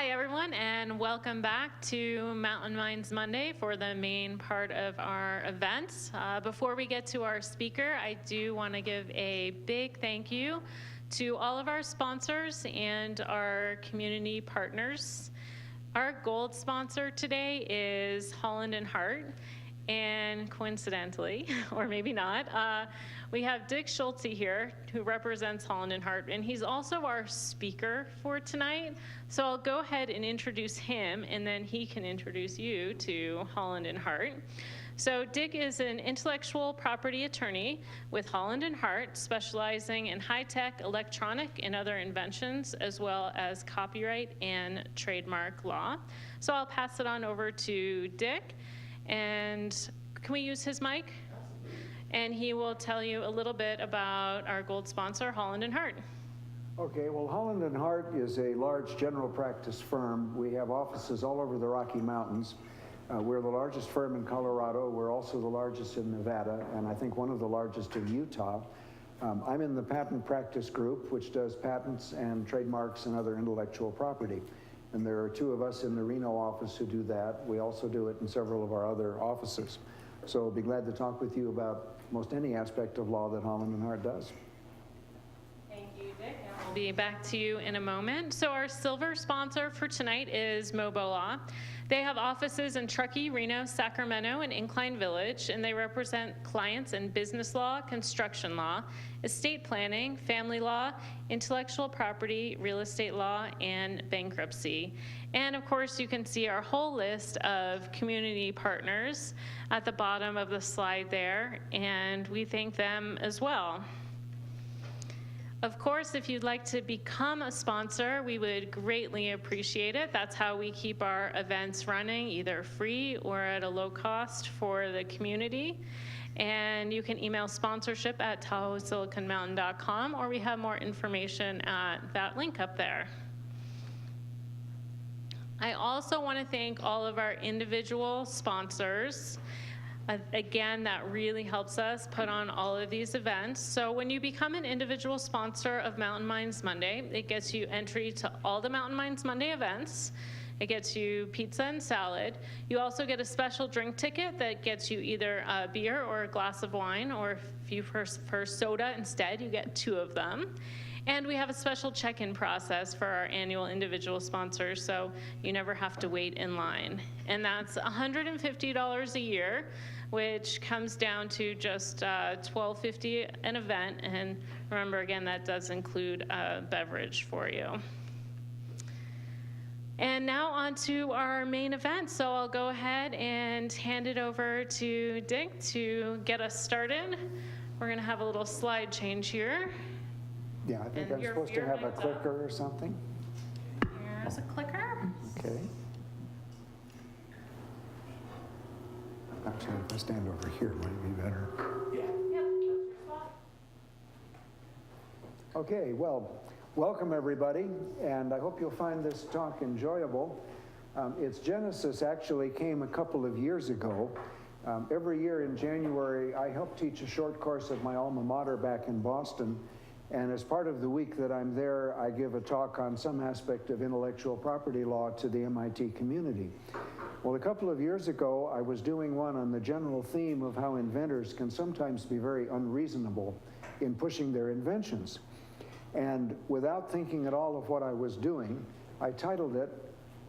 Hi everyone, and welcome back to Mountain Minds Monday for the main part of our event. Before we get to our speaker, I do want to give a big thank you to all of our sponsors and our community partners. Our gold sponsor today is Holland and Hart, and coincidentally, or maybe not, we have Dick Schulze here, who represents Holland and Hart, and he's also our speaker for tonight. So I'll go ahead and introduce him, and then he can introduce you to Holland and Hart. So Dick is an intellectual property attorney with Holland and Hart, specializing in high-tech, electronic, and other inventions, as well as copyright and trademark law. So I'll pass it on over to Dick, and can we use his mic? And he will tell you a little bit about our gold sponsor, Holland and Hart. Okay, well, Holland and Hart is a large general practice firm. We have offices all over the Rocky Mountains. We're the largest firm in Colorado. We're also the largest in Nevada, and I think one of the largest in Utah. I'm in the patent practice group, which does patents and trademarks and other intellectual property. And there are two of us in the Reno office who do that. We also do it in several of our other offices. So I'll be glad to talk with you about most any aspect of law that Holland and Hart does. Thank you, Dick. And we'll be back to you in a moment. So our silver sponsor for tonight is Mobo Law. They have offices in Truckee, Reno, Sacramento, and Incline Village, and they represent clients in business law, construction law, estate planning, family law, intellectual property, real estate law, and bankruptcy. And of course, you can see our whole list of community partners at the bottom of the slide there, and we thank them as well. Of course, if you'd like to become a sponsor, we would greatly appreciate it. That's how we keep our events running, either free or at a low cost for the community. And you can email sponsorship@TahoeSiliconMountain.com, or we have more information at that link up there. I also want to thank all of our individual sponsors. Again, that really helps us put on all of these events. So when you become an individual sponsor of Mountain Minds Monday, it gets you entry to all the Mountain Minds Monday events. It gets you pizza and salad. You also get a special drink ticket that gets you either a beer or a glass of wine, or if you prefer soda instead, you get 2 of them. And we have a special check-in process for our annual individual sponsors, so you never have to wait in line. And that's $150 a year, which comes down to just $12.50 an event. And remember, again, that does include a beverage for you. And now on to our main event. So I'll go ahead and hand it over to Dick to get us started. We're going to have a little slide change here. Yeah, I think I'm supposed to have a clicker or something. Here's a clicker. Okay. Actually, if I stand over here, might be better. Yep. Okay, well, welcome everybody, and I hope you'll find this talk enjoyable. Its genesis actually came a couple of years ago. Every year in January, I help teach a short course at my alma mater back in Boston, and as part of the week that I'm there, I give a talk on some aspect of intellectual property law to the MIT community. Well, a couple of years ago, I was doing one on the general theme of how inventors can sometimes be very unreasonable in pushing their inventions. And without thinking at all of what I was doing, I titled it,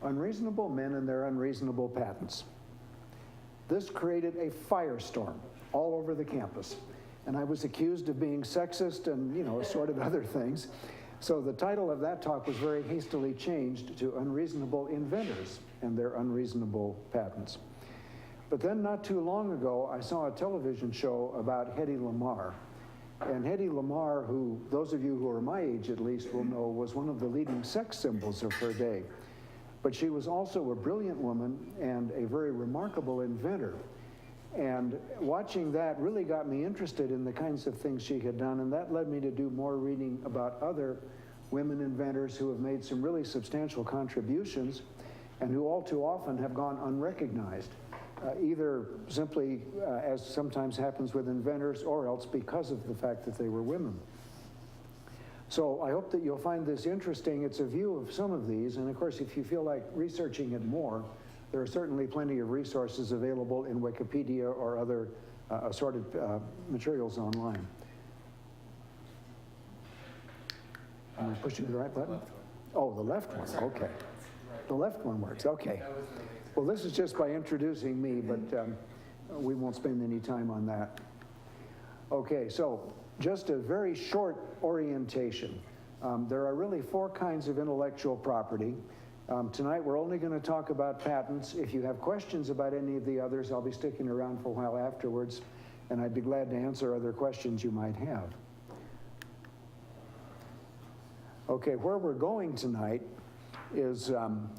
Unreasonable Men and Their Unreasonable Patents. This created a firestorm all over the campus. And I was accused of being sexist and, assorted other things. So the title of that talk was very hastily changed to Unreasonable Inventors and Their Unreasonable Patents. But then not too long ago, I saw a television show about Hedy Lamarr. And Hedy Lamarr, who those of you who are my age at least will know, was one of the leading sex symbols of her day. But she was also a brilliant woman and a very remarkable inventor. And watching that really got me interested in the kinds of things she had done, and that led me to do more reading about other women inventors who have made some really substantial contributions and who all too often have gone unrecognized, either simply, as sometimes happens with inventors, or else because of the fact that they were women. So I hope that you'll find this interesting. It's a view of some of these, and of course, if you feel like researching it more, there are certainly plenty of resources available in Wikipedia or other assorted materials online. Am I pushing the right button? Oh, the left one, okay. The left one works, okay. Well, this is just by introducing me, but we won't spend any time on that. Okay, so just a very short orientation. There are really 4 kinds of intellectual property. Tonight we're only going to talk about patents. If you have questions about any of the others, I'll be sticking around for a while afterwards, and I'd be glad to answer other questions you might have. Okay, where we're going tonight is,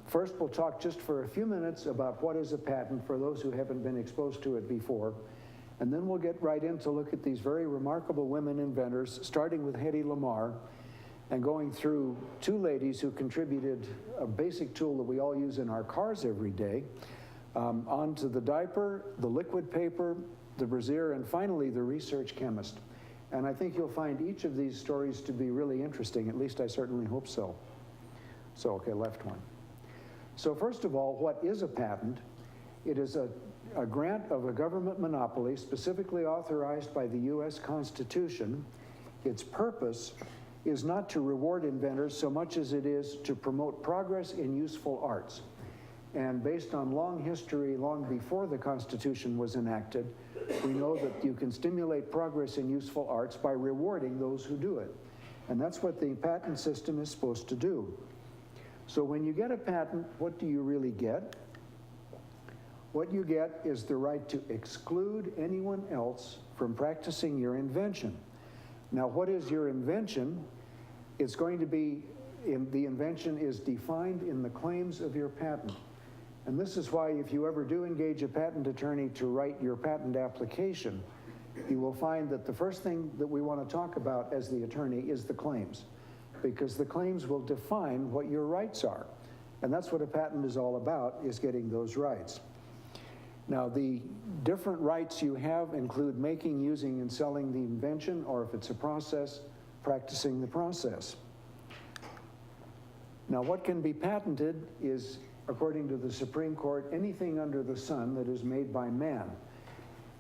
first we'll talk just for a few minutes about what is a patent for those who haven't been exposed to it before. And then we'll get right in to look at these very remarkable women inventors, starting with Hedy Lamarr, and going through 2 ladies who contributed a basic tool that we all use in our cars every day, onto the diaper, the liquid paper, the brassiere, and finally the research chemist. And I think you'll find each of these stories to be really interesting, at least I certainly hope so. So, okay, left one. So first of all, what is a patent? It is a grant of a government monopoly specifically authorized by the US Constitution. Its purpose is not to reward inventors so much as it is to promote progress in useful arts. And based on long history, long before the Constitution was enacted, we know that you can stimulate progress in useful arts by rewarding those who do it. And that's what the patent system is supposed to do. So when you get a patent, what do you really get? What you get is the right to exclude anyone else from practicing your invention. Now, what is your invention? It's going to be, the invention is defined in the claims of your patent. And this is why if you ever do engage a patent attorney to write your patent application, you will find that the first thing that we want to talk about as the attorney is the claims, because the claims will define what your rights are. And that's what a patent is all about, is getting those rights. Now, the different rights you have include making, using, and selling the invention, or if it's a process, practicing the process. Now, what can be patented is, according to the Supreme Court, anything under the sun that is made by man.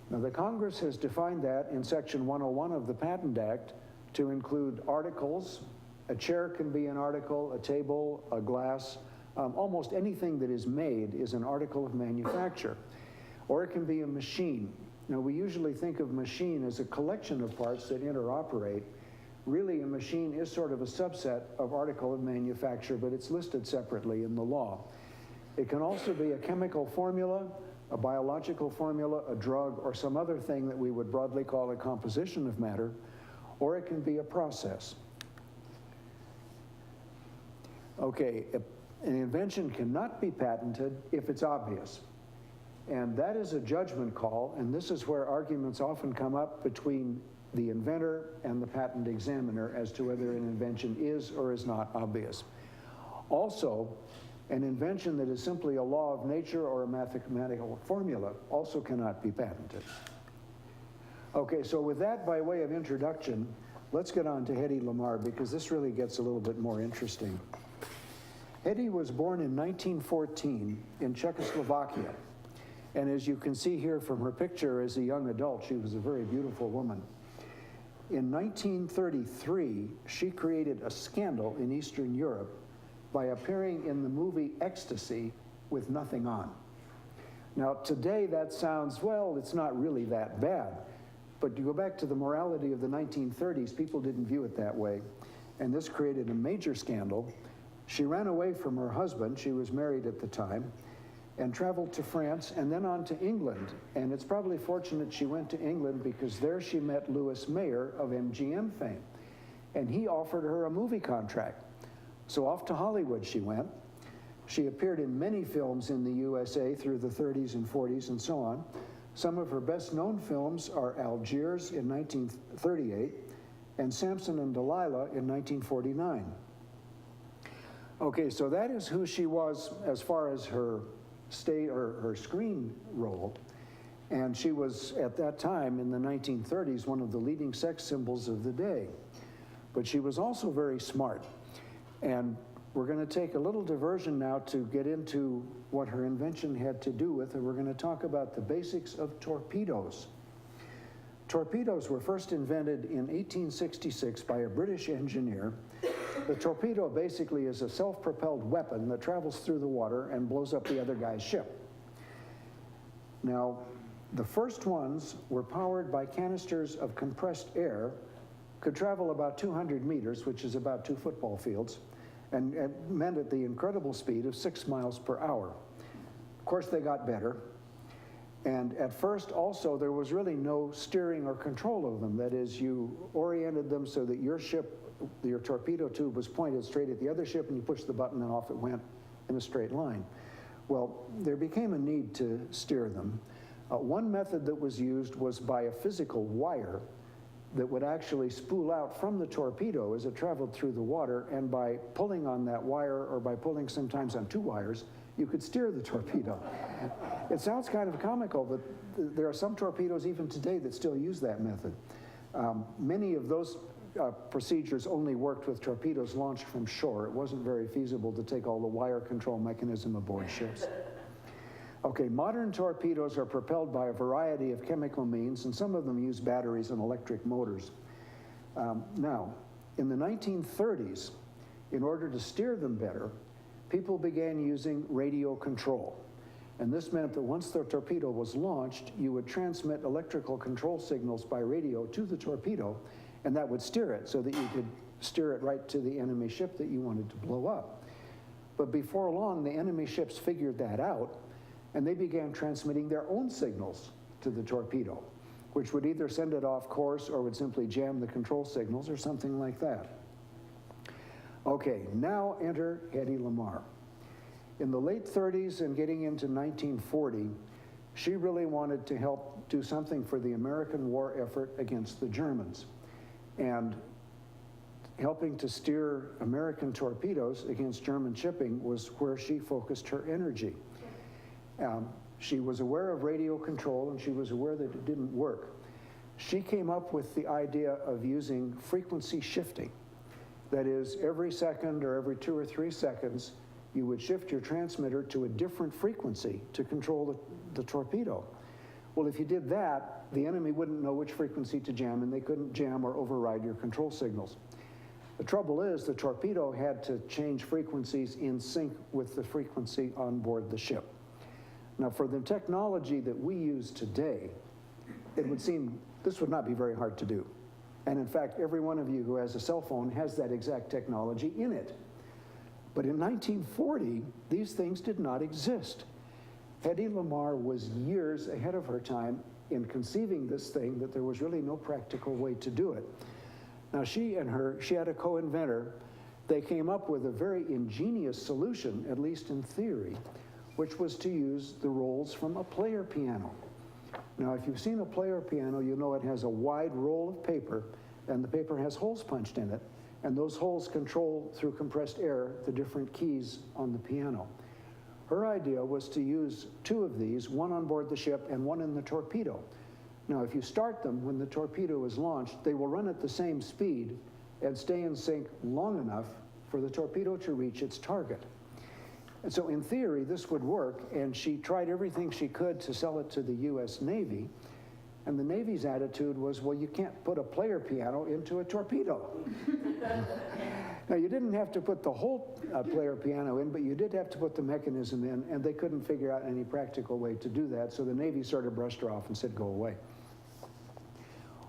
Now, the Congress has defined that in Section 101 of the Patent Act to include articles. A chair can be an article, a table, a glass. Almost anything that is made is an article of manufacture. Or it can be a machine. Now, we usually think of machine as a collection of parts that interoperate. Really, a machine is sort of a subset of article of manufacture, but it's listed separately in the law. It can also be a chemical formula, a biological formula, a drug, or some other thing that we would broadly call a composition of matter, or it can be a process. Okay, an invention cannot be patented if it's obvious. And that is a judgment call, and this is where arguments often come up between the inventor and the patent examiner as to whether an invention is or is not obvious. Also, an invention that is simply a law of nature or a mathematical formula also cannot be patented. Okay, so with that by way of introduction, let's get on to Hedy Lamarr, because this really gets a little bit more interesting. Hedy was born in 1914 in Czechoslovakia. And as you can see here from her picture as a young adult, she was a very beautiful woman. In 1933, she created a scandal in Eastern Europe by appearing in the movie Ecstasy with nothing on. Now, today that sounds, well, it's not really that bad. But you go back to the morality of the 1930s, people didn't view it that way. And this created a major scandal. She ran away from her husband, she was married at the time, and traveled to France and then on to England. And it's probably fortunate she went to England, because there she met Louis Mayer of MGM fame. And he offered her a movie contract. So off to Hollywood she went. She appeared in many films in the USA through the 30s and 40s and so on. Some of her best known films are Algiers in 1938 and Samson and Delilah in 1949. Okay, so that is who she was as far as her her screen role. And she was, at that time in the 1930s, one of the leading sex symbols of the day. But she was also very smart. And we're going to take a little diversion now to get into what her invention had to do with, and we're going to talk about the basics of torpedoes. Torpedoes were first invented in 1866 by a British engineer. The torpedo basically is a self-propelled weapon that travels through the water and blows up the other guy's ship. Now, the first ones were powered by canisters of compressed air, could travel about 200 meters, which is about 2 football fields, and meant at the incredible speed of 6 miles per hour. Of course, they got better. And at first, also, there was really no steering or control of them. That is, you oriented them so that your ship, your torpedo tube was pointed straight at the other ship, and you pushed the button and off it went in a straight line. Well, there became a need to steer them. One method that was used was by a physical wire that would actually spool out from the torpedo as it traveled through the water, and by pulling on that wire, or by pulling sometimes on 2 wires, you could steer the torpedo. It sounds kind of comical, but there are some torpedoes even today that still use that method. Many of those procedures only worked with torpedoes launched from shore. It wasn't very feasible to take all the wire control mechanism aboard ships. Okay, modern torpedoes are propelled by a variety of chemical means, and some of them use batteries and electric motors. Now, in the 1930s, in order to steer them better, people began using radio control. And this meant that once the torpedo was launched, you would transmit electrical control signals by radio to the torpedo, and that would steer it so that you could steer it right to the enemy ship that you wanted to blow up. But before long, the enemy ships figured that out, and they began transmitting their own signals to the torpedo, which would either send it off course or would simply jam the control signals or something like that. Okay, now enter Hedy Lamarr. In the late 30s and getting into 1940, she really wanted to help do something for the American war effort against the Germans. And helping to steer American torpedoes against German shipping was where she focused her energy. She was aware of radio control, and she was aware that it didn't work. She came up with the idea of using frequency shifting. That is, every second or every 2 or 3 seconds, you would shift your transmitter to a different frequency to control the torpedo. Well, if you did that, the enemy wouldn't know which frequency to jam, and they couldn't jam or override your control signals. The trouble is, the torpedo had to change frequencies in sync with the frequency on board the ship. Now, for the technology that we use today, it would seem this would not be very hard to do. And in fact, every one of you who has a cell phone has that exact technology in it. But in 1940, these things did not exist. Hedy Lamarr was years ahead of her time in conceiving this thing that there was really no practical way to do it. Now, she had a co-inventor. They came up with a very ingenious solution, at least in theory, which was to use the rolls from a player piano. Now, if you've seen a player piano, you know it has a wide roll of paper, and the paper has holes punched in it, and those holes control, through compressed air, the different keys on the piano. Her idea was to use 2 of these, one on board the ship and one in the torpedo. Now, if you start them when the torpedo is launched, they will run at the same speed and stay in sync long enough for the torpedo to reach its target. And so in theory, this would work, and she tried everything she could to sell it to the US Navy, and the Navy's attitude was, well, you can't put a player piano into a torpedo. Now, you didn't have to put the whole player piano in, but you did have to put the mechanism in, and they couldn't figure out any practical way to do that, so the Navy sort of brushed her off and said, go away.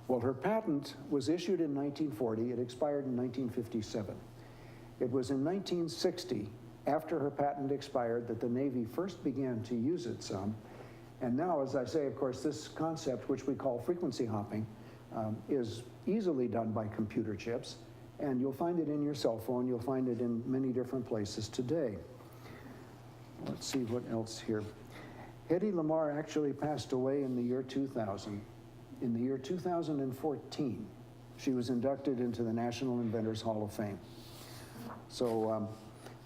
Well, her patent was issued in 1940. It expired in 1957. It was in 1960, after her patent expired, that the Navy first began to use it some. And now, as I say, of course, this concept, which we call frequency hopping, is easily done by computer chips. And you'll find it in your cell phone. You'll find it in many different places today. Let's see what else here. Hedy Lamarr actually passed away in the year 2000. In the year 2014, she was inducted into the National Inventors Hall of Fame. So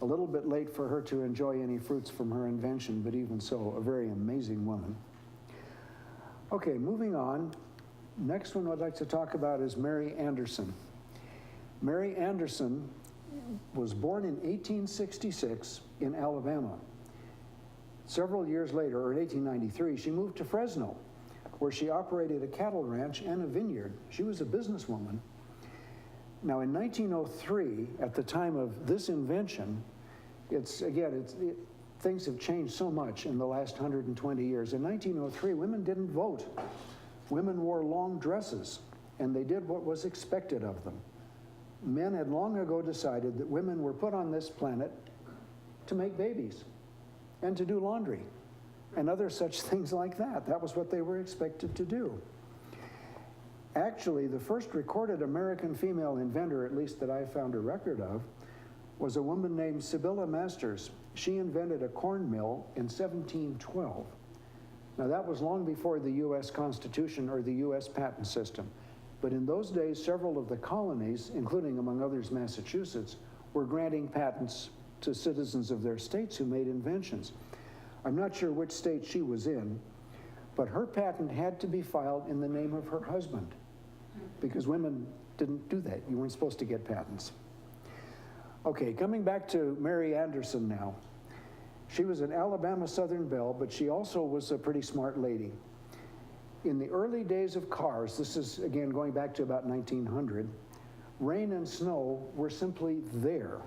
a little bit late for her to enjoy any fruits from her invention, but even so, a very amazing woman. Okay, moving on. Next one I'd like to talk about is Mary Anderson. Mary Anderson was born in 1866 in Alabama. Several years later, or in 1893, she moved to Fresno, where she operated a cattle ranch and a vineyard. She was a businesswoman. Now, in 1903, at the time of this invention, things have changed so much in the last 120 years. In 1903, women didn't vote. Women wore long dresses, and they did what was expected of them. Men had long ago decided that women were put on this planet to make babies and to do laundry and other such things like that. That was what they were expected to do. Actually, the first recorded American female inventor, at least that I found a record of, was a woman named Sibylla Masters. She invented a corn mill in 1712. Now, that was long before the U.S. Constitution or the U.S. patent system. But in those days, several of the colonies, including among others Massachusetts, were granting patents to citizens of their states who made inventions. I'm not sure which state she was in, but her patent had to be filed in the name of her husband, because women didn't do that. You weren't supposed to get patents. Okay, coming back to Mary Anderson now. She was an Alabama Southern belle, but she also was a pretty smart lady. In the early days of cars, this is again going back to about 1900, rain and snow were simply there.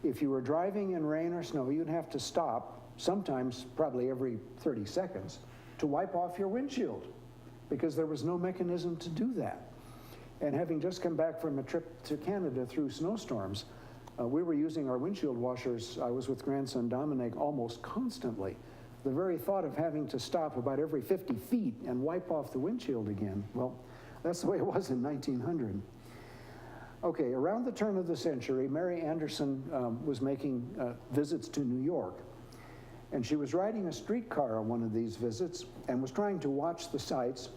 If you were driving in rain or snow, you'd have to stop, sometimes probably every 30 seconds, to wipe off your windshield, because there was no mechanism to do that. And having just come back from a trip to Canada through snowstorms, we were using our windshield washers. I was with grandson Dominic almost constantly. The very thought of having to stop about every 50 feet and wipe off the windshield again, well, that's the way it was in 1900. Okay, around the turn of the century, Mary Anderson was making visits to New York. And she was riding a streetcar on one of these visits and was trying to watch the sights,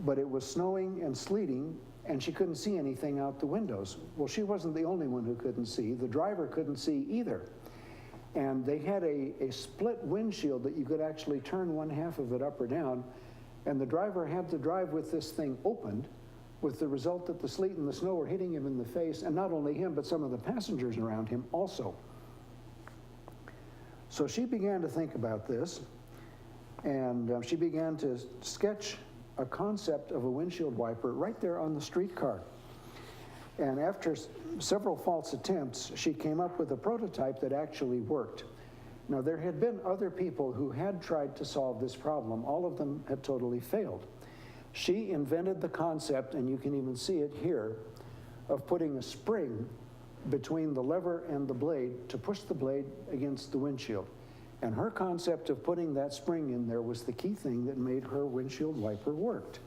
but it was snowing and sleeting, and she couldn't see anything out the windows. Well, she wasn't the only one who couldn't see. The driver couldn't see either. And they had a split windshield that you could actually turn one half of it up or down, and the driver had to drive with this thing opened, with the result that the sleet and the snow were hitting him in the face, and not only him, but some of the passengers around him also. So she began to think about this, and she began to sketch a concept of a windshield wiper right there on the streetcar. And after several false attempts, she came up with a prototype that actually worked. Now, there had been other people who had tried to solve this problem. All of them had totally failed. She invented the concept, and you can even see it here, of putting a spring between the lever and the blade to push the blade against the windshield. And her concept of putting that spring in there was the key thing that made her windshield wiper worked.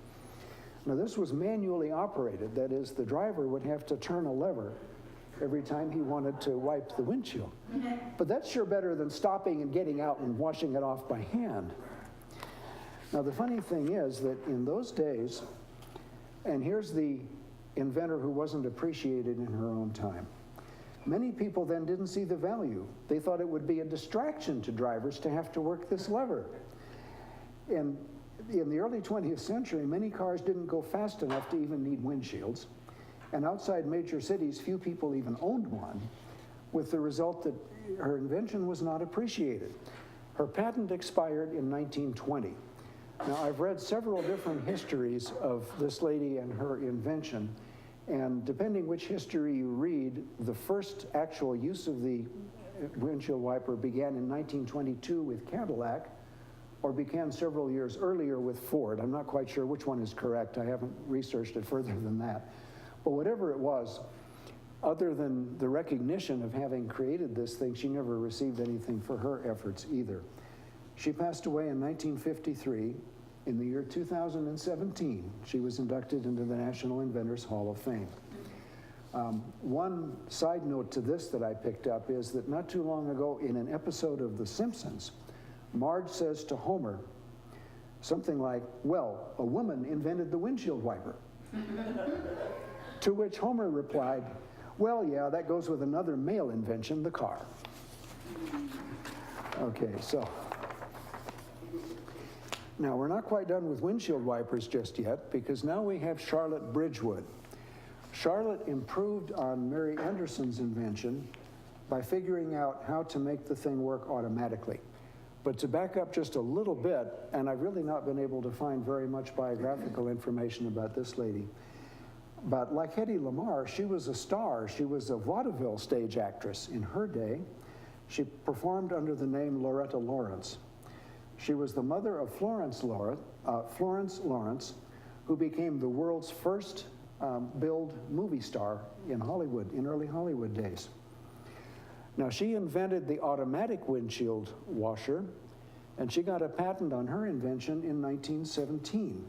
Now, this was manually operated. That is, the driver would have to turn a lever every time he wanted to wipe the windshield. But that's sure better than stopping and getting out and washing it off by hand. Now, the funny thing is that in those days, and here's the inventor who wasn't appreciated in her own time, many people then didn't see the value. They thought it would be a distraction to drivers to have to work this lever. And in the early 20th century, many cars didn't go fast enough to even need windshields. And outside major cities, few people even owned one, with the result that her invention was not appreciated. Her patent expired in 1920. Now, I've read several different histories of this lady and her invention, and depending which history you read, the first actual use of the windshield wiper began in 1922 with Cadillac, or began several years earlier with Ford. I'm not quite sure which one is correct. I haven't researched it further than that. But whatever it was, other than the recognition of having created this thing, she never received anything for her efforts either. She passed away in 1953. In the year 2017, she was inducted into the National Inventors Hall of Fame. One side note to this that I picked up is that not too long ago in an episode of The Simpsons, Marge says to Homer something like, "Well, a woman invented the windshield wiper." To which Homer replied, "Well, yeah, that goes with another male invention, the car." Okay, so now we're not quite done with windshield wipers just yet, because now we have Charlotte Bridgewood. Charlotte improved on Mary Anderson's invention by figuring out how to make the thing work automatically. But to back up just a little bit, and I've really not been able to find very much biographical information about this lady, but like Hedy Lamarr, she was a star. She was a vaudeville stage actress in her day. She performed under the name Loretta Lawrence. She was the mother of Florence Lawrence, who became the world's first billed movie star in Hollywood, in early Hollywood days. Now, she invented the automatic windshield washer, and she got a patent on her invention in 1917.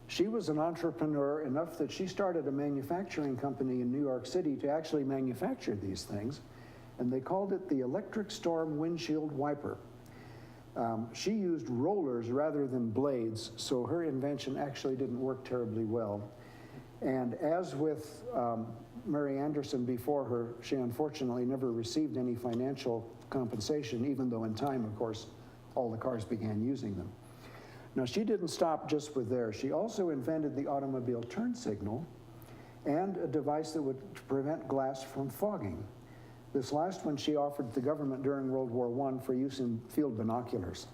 She was an entrepreneur enough that she started a manufacturing company in New York City to actually manufacture these things, and they called it the Electric Storm Windshield Wiper. She used rollers rather than blades, so her invention actually didn't work terribly well. And as with Mary Anderson before her, she unfortunately never received any financial compensation, even though in time, of course, all the cars began using them. Now, she didn't stop just with there. She also invented the automobile turn signal and a device that would prevent glass from fogging. This last one she offered the government during World War I for use in field binoculars.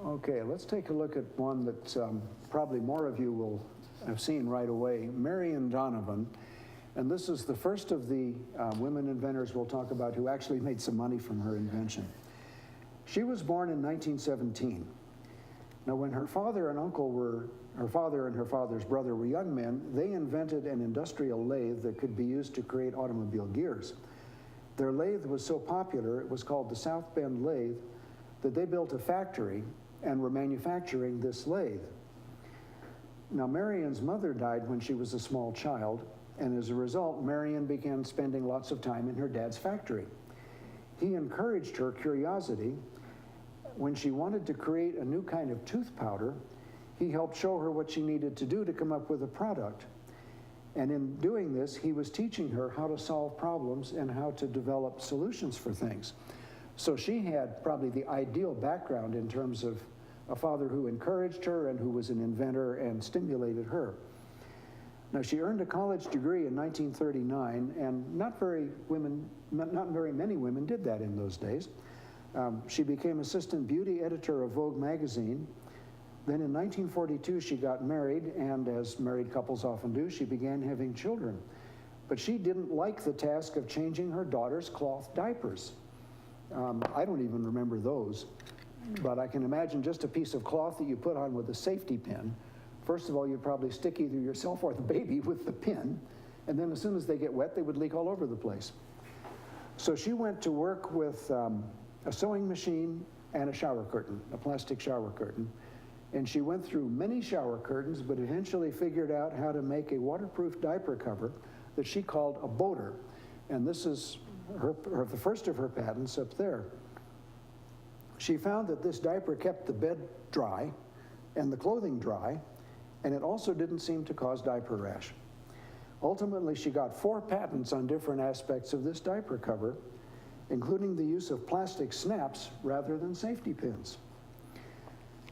Okay, let's take a look at one that probably more of you will have seen right away, Marion Donovan. And this is the first of the women inventors we'll talk about who actually made some money from her invention. She was born in 1917. Now, when her father and her father and her father's brother were young men, they invented an industrial lathe that could be used to create automobile gears. Their lathe was so popular, it was called the South Bend lathe, that they built a factory and were manufacturing this lathe. Now, Marion's mother died when she was a small child, and as a result, Marion began spending lots of time in her dad's factory. He encouraged her curiosity. When she wanted to create a new kind of tooth powder, he helped show her what she needed to do to come up with a product. And in doing this, he was teaching her how to solve problems and how to develop solutions for things. So she had probably the ideal background in terms of a father who encouraged her and who was an inventor and stimulated her. Now, she earned a college degree in 1939, and not very many women did that in those days. She became assistant beauty editor of Vogue magazine. Then in 1942, she got married, and as married couples often do, she began having children. But she didn't like the task of changing her daughter's cloth diapers. I don't even remember those, but I can imagine just a piece of cloth that you put on with a safety pin. First of all, you'd probably stick either yourself or the baby with the pin, and then as soon as they get wet, they would leak all over the place. So she went to work with a sewing machine and a shower curtain, a plastic shower curtain. And she went through many shower curtains, but eventually figured out how to make a waterproof diaper cover that she called a boater. And this is the first of her patents up there. She found that this diaper kept the bed dry and the clothing dry, and it also didn't seem to cause diaper rash. Ultimately, she got 4 patents on different aspects of this diaper cover, including the use of plastic snaps rather than safety pins.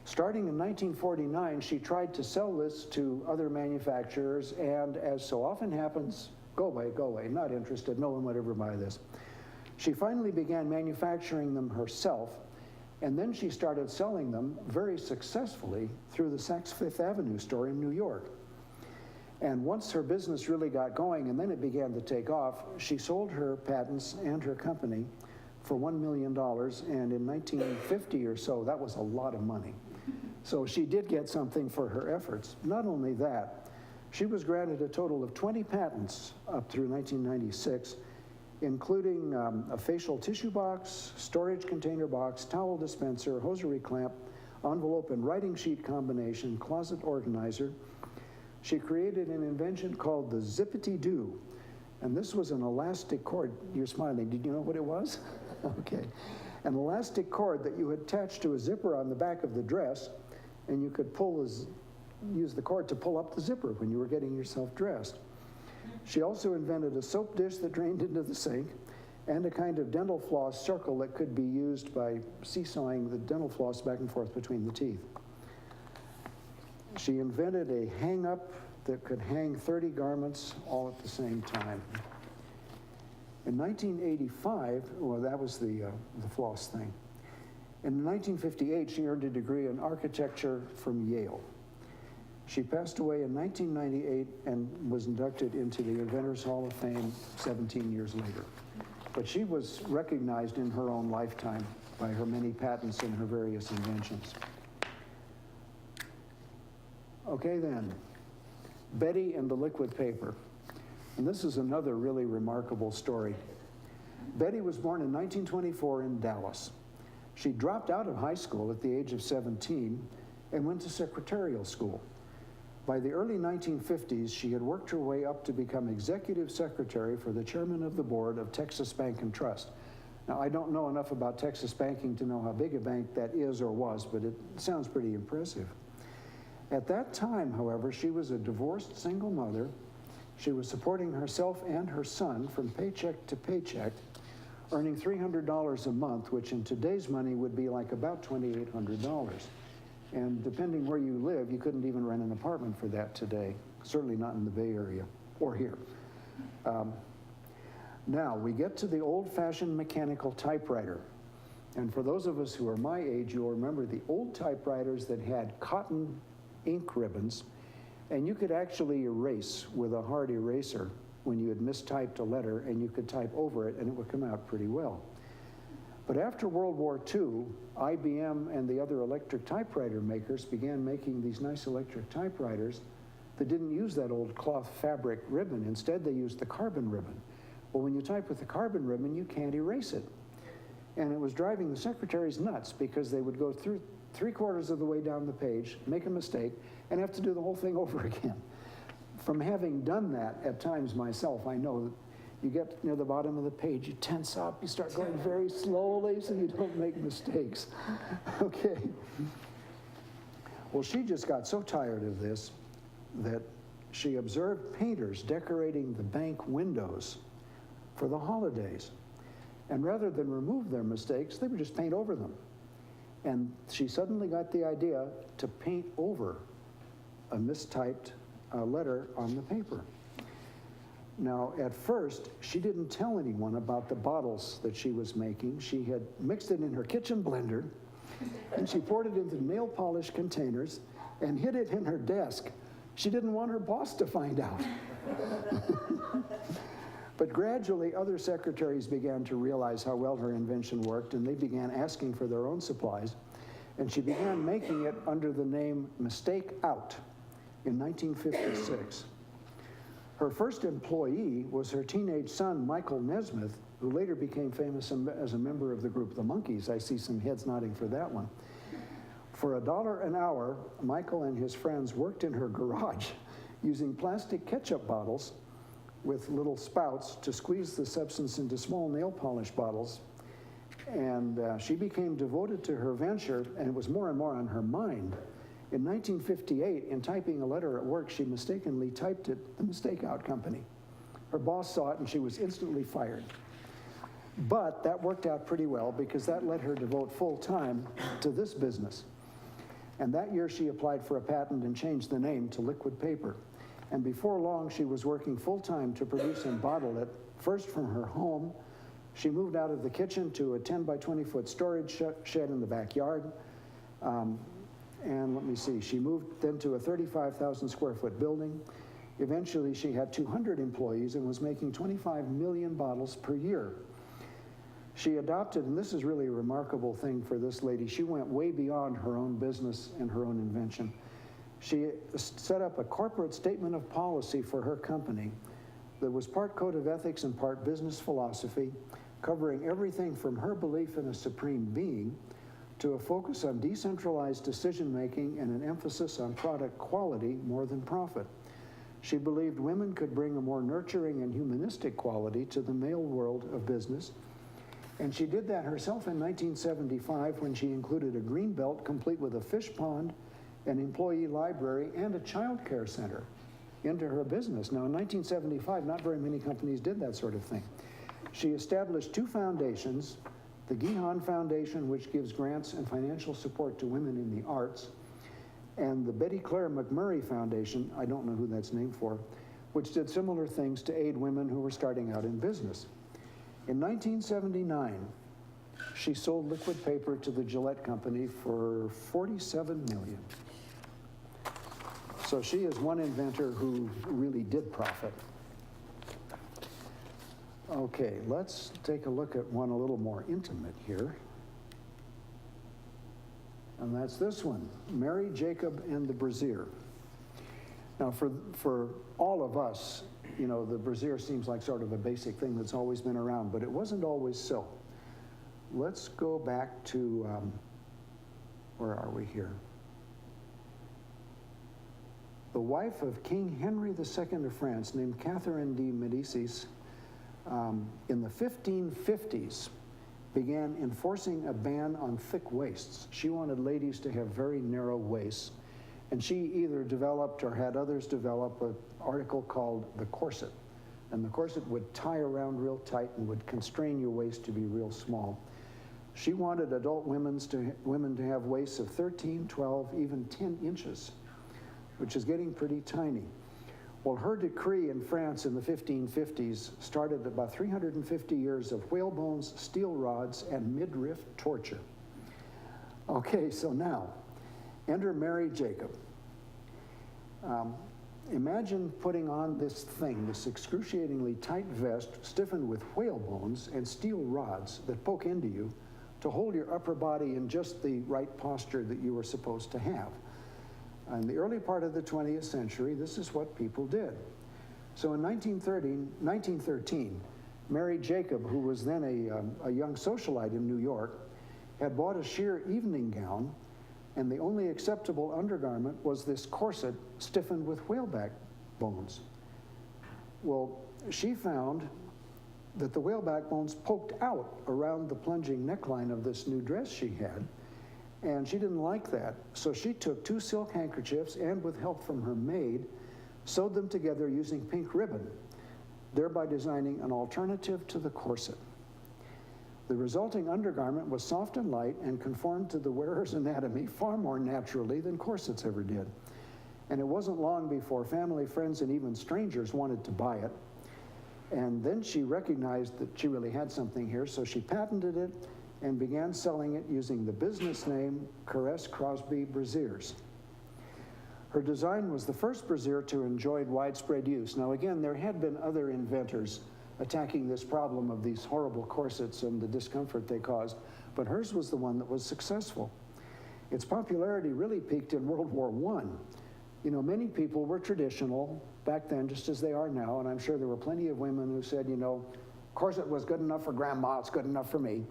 Starting in 1949, she tried to sell this to other manufacturers, and as so often happens, go away, not interested, no one would ever buy this. She finally began manufacturing them herself, and then she started selling them very successfully through the Saks Fifth Avenue store in New York. And once her business really got going, and then it began to take off, she sold her patents and her company for $1 million, and in 1950 or so, that was a lot of money. So she did get something for her efforts. Not only that, she was granted a total of 20 patents up through 1996, including a facial tissue box, storage container box, towel dispenser, hosiery clamp, envelope and writing sheet combination, closet organizer. She created an invention called the Zippity-Doo, and this was an elastic cord. You're smiling. Did you know what it was? Okay. An elastic cord that you attach to a zipper on the back of the dress, and you could use the cord to pull up the zipper when you were getting yourself dressed. She also invented a soap dish that drained into the sink and a kind of dental floss circle that could be used by seesawing the dental floss back and forth between the teeth. She invented a hang-up that could hang 30 garments all at the same time. In 1985, well, that was the floss thing. In 1958, she earned a degree in architecture from Yale. She passed away in 1998 and was inducted into the Inventors Hall of Fame 17 years later. But she was recognized in her own lifetime by her many patents and her various inventions. Okay then, Bette and the liquid paper. And this is another really remarkable story. Bette was born in 1924 in Dallas. She dropped out of high school at the age of 17 and went to secretarial school. By the early 1950s, she had worked her way up to become executive secretary for the chairman of the board of Texas Bank and Trust. Now, I don't know enough about Texas banking to know how big a bank that is or was, but it sounds pretty impressive. At that time, however, she was a divorced single mother. She was supporting herself and her son from paycheck to paycheck, earning $300 a month, which in today's money would be like about $2,800. And depending where you live, you couldn't even rent an apartment for that today, certainly not in the Bay Area or here. Now, we get to the old-fashioned mechanical typewriter. And for those of us who are my age, you'll remember the old typewriters that had cotton ink ribbons, and you could actually erase with a hard eraser when you had mistyped a letter, and you could type over it, and it would come out pretty well. But after World War II, IBM and the other electric typewriter makers began making these nice electric typewriters that didn't use that old cloth fabric ribbon. Instead, they used the carbon ribbon. Well, when you type with the carbon ribbon, you can't erase it. And it was driving the secretaries nuts because they would go through 3/4 of the way down the page, make a mistake, and have to do the whole thing over again. From having done that at times myself, I know that you get near the bottom of the page, you tense up, you start going very slowly so you don't make mistakes. Okay. Well, she just got so tired of this that she observed painters decorating the bank windows for the holidays. And rather than remove their mistakes, they would just paint over them. And she suddenly got the idea to paint over a mistyped letter on the paper. Now, at first, she didn't tell anyone about the bottles that she was making. She had mixed it in her kitchen blender, and she poured it into nail polish containers and hid it in her desk. She didn't want her boss to find out. But gradually, other secretaries began to realize how well her invention worked, and they began asking for their own supplies. And she began making it under the name Mistake Out in 1956. Her first employee was her teenage son, Michael Nesmith, who later became famous as a member of the group The Monkees. I see some heads nodding for that one. For $1 an hour, Michael and his friends worked in her garage using plastic ketchup bottles with little spouts to squeeze the substance into small nail polish bottles. And she became devoted to her venture, and it was more and more on her mind. In 1958, in typing a letter at work, she mistakenly typed it, the Mistake Out Company. Her boss saw it, and she was instantly fired. But that worked out pretty well because that let her devote full time to this business. And that year, she applied for a patent and changed the name to liquid paper. And before long, she was working full-time to produce and bottle it, first from her home. She moved out of the kitchen to a 10 by 20 foot storage shed in the backyard. And let me see, she moved then to a 35,000 square foot building. Eventually, she had 200 employees and was making 25 million bottles per year. She adopted, and this is really a remarkable thing for this lady, she went way beyond her own business and her own invention. She set up a corporate statement of policy for her company that was part code of ethics and part business philosophy, covering everything from her belief in a supreme being to a focus on decentralized decision-making and an emphasis on product quality more than profit. She believed women could bring a more nurturing and humanistic quality to the male world of business. And she did that herself in 1975 when she included a green belt complete with a fish pond, an employee library, and a child care center into her business. Now, in 1975, not very many companies did that sort of thing. She established 2 foundations, the Gihan Foundation, which gives grants and financial support to women in the arts, and the Betty Claire McMurray Foundation, I don't know who that's named for, which did similar things to aid women who were starting out in business. In 1979, she sold liquid paper to the Gillette Company for $47 million. So she is one inventor who really did profit. Okay, let's take a look at one a little more intimate here. And that's this one, Mary Jacob and the Brassiere. Now for all of us, you know, the Brassiere seems like sort of a basic thing that's always been around, but it wasn't always so. Let's go back to, where are we here? The wife of King Henry II of France, named Catherine de Medicis, in the 1550s, began enforcing a ban on thick waists. She wanted ladies to have very narrow waists, and she either developed or had others develop an article called the corset. And the corset would tie around real tight and would constrain your waist to be real small. She wanted adult women to have waists of 13, 12, even 10 inches, which is getting pretty tiny. Well, her decree in France in the 1550s started about 350 years of whalebones, steel rods, and midriff torture. Okay, so now, enter Mary Jacob. Imagine putting on this thing, this excruciatingly tight vest, stiffened with whalebones and steel rods that poke into you to hold your upper body in just the right posture that you were supposed to have. In the early part of the 20th century, this is what people did. So in 1913, Mary Jacob, who was then a young socialite in New York, had bought a sheer evening gown, and the only acceptable undergarment was this corset stiffened with whaleback bones. Well, she found that the whaleback bones poked out around the plunging neckline of this new dress she had, and she didn't like that. So she took 2 silk handkerchiefs and, with help from her maid, sewed them together using pink ribbon, thereby designing an alternative to the corset. The resulting undergarment was soft and light and conformed to the wearer's anatomy far more naturally than corsets ever did. And it wasn't long before family, friends, and even strangers wanted to buy it. And then she recognized that she really had something here, so she patented it and began selling it using the business name Caress Crosby Brassieres. Her design was the first brassiere to enjoy widespread use. Now again, there had been other inventors attacking this problem of these horrible corsets and the discomfort they caused, but hers was the one that was successful. Its popularity really peaked in World War I. You know, many people were traditional back then, just as they are now, and I'm sure there were plenty of women who said, you know, corset was good enough for grandma, it's good enough for me.